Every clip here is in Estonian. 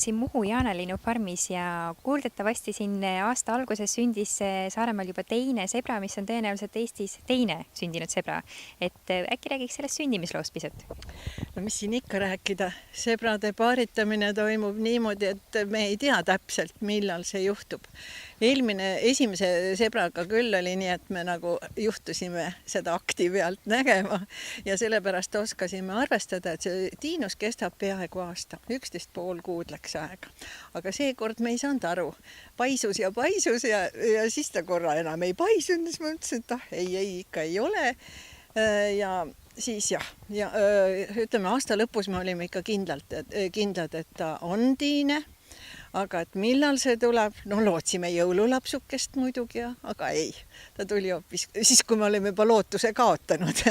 siin Muhu Jaanalinnu farmis ja kuuldetavasti siin aasta alguses sündis Saaremaal juba teine sebra, mis on tõenäoliselt Eestis teine sündinud sebra. Et äkki räägiks sellest sündimisloost pisut? No mis siin ikka rääkida, sebrade paaritamine toimub niimoodi, et me ei tea täpselt, millal see juhtub. Esimese sebraga küll oli nii, et me nagu juhtusime seda akti pealt nägema ja sellepärast oskasime arvestada, et see tiinus kestab peaaegu aasta, 11,5 kuud läks aega. Aga seekord me ei saanud aru, paisus ja siis ta korra enam ei paisunud, siis ma ütlesin, et ei, ikka ei ole. Ja siis ütleme aasta lõpus me olime ikka kindlad, et ta on tiine, aga et millal see tuleb, no lootsime jõululapsukest muidugi, aga ei. Ta tuli hoopis siis, kui me olime juba lootuse kaotanud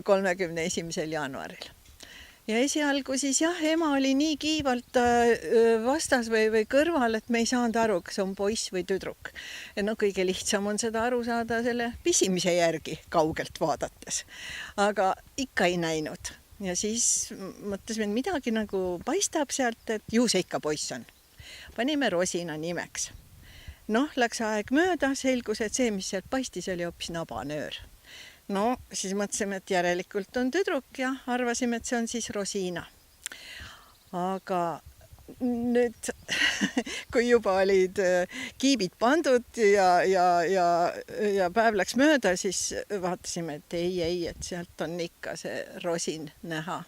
31. jaanuaril. Ja esialgu siis ema oli nii kiivalt vastas või kõrval, et me ei saanud aru, kas on poiss või tüdruk. No kõige lihtsam on seda aru saada selle pisimise järgi kaugelt vaadates. Aga ikka ei näinud. Ja siis mõtlesime, et midagi nagu paistab sealt, et ju see ikka poiss on. Panime Rosina nimeks. Läks aeg mööda, selgus, et see, mis sealt paistis, oli hoopis nabanöör. No, siis mõtlesime, et järelikult on tüdruk ja arvasime, et see on siis Rosina. Aga nüüd, kui juba olid kiibid pandud ja päev läks mööda, siis vaatasime, et ei, et sealt on ikka see Rosin näha.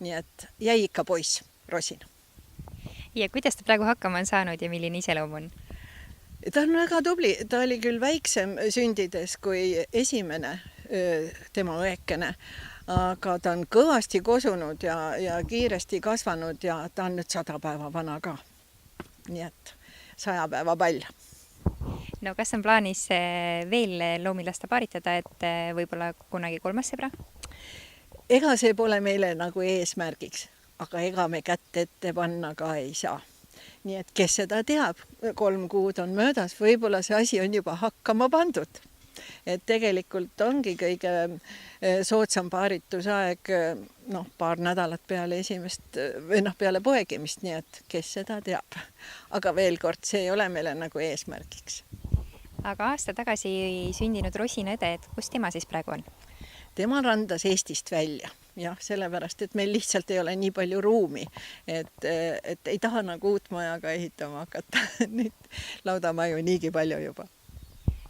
Nii et jäi ikka poiss, Rosin. Ja kuidas ta praegu hakkama on saanud ja milline iseloom on? Ta on väga tubli. Ta oli küll väiksem sündides kui esimene tema õekene, aga ta on kõvasti kosunud ja kiiresti kasvanud ja ta on nüüd 100 päeva vana ka. Nii et 100 päeva pall. No kas on plaanis veel loomi lasta paaritada, et võib-olla kunagi 3. sebra? Ega see pole meile nagu eesmärgiks, aga ega me kätt ette panna ka ei saa. Nii et kes seda teab, 3 kuud on möödas, võib-olla see asi on juba hakkama pandud. Et tegelikult ongi kõige soodsam paaritusaeg paar nädalat peale peale poegimist, nii et kes seda teab. Aga veel kord, see ei ole meile nagu eesmärgiks. Aga aasta tagasi sündinud Rosina õde, et kus tema siis praegu on? Tema randas Eestist välja. Jah, sellepärast, et meil lihtsalt ei ole nii palju ruumi, et ei taha nagu uut majaga ehitama hakata. Nüüd laudamaju niigi palju juba.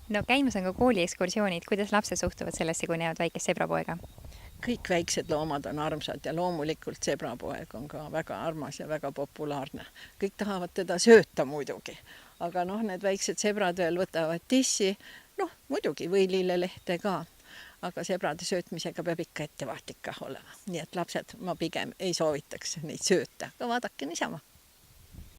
No käimas on ka kooliekskursioonid. Kuidas lapsed suhtuvad sellesse, kui näevad väikest sebrapoega? Kõik väiksed loomad on armsad ja loomulikult sebrapoeg on ka väga armas ja väga populaarne. Kõik tahavad teda sööta muidugi, aga need väiksed sebrad veel võtavad tissi, muidugi võililelehte ka. Aga sebrade söötmisega peab ikka ettevaatika olema. Nii et lapsed ma pigem ei soovitaks neid sööta, aga vaadake niisama.